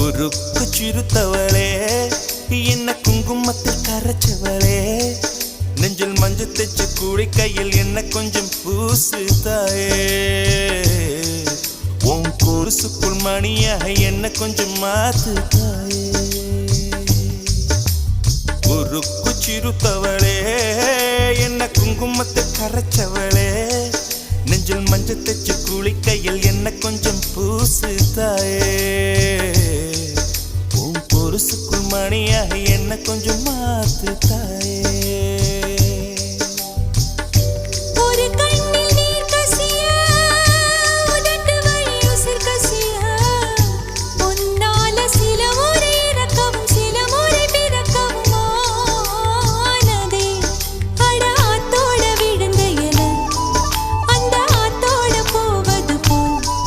உருக்கு சிறுத்தவளே என்ன குங்குமத்தில் கரைச்சவளே நெஞ்சில் மஞ்சள் தைச்சு கூடி கையில் என்ன கொஞ்சம் பூசு தாயே உன் கொலுசுக்குள் மணியாக என்ன கொஞ்சம் மாத்து தாயே உருக்கு சிறுத்தவளே என்ன குங்குமத்தில் கரைச்சவளே நெஞ்சில் மஞ்சள் தைச்சு கூடி கையில் என்ன கொஞ்சம் பூசு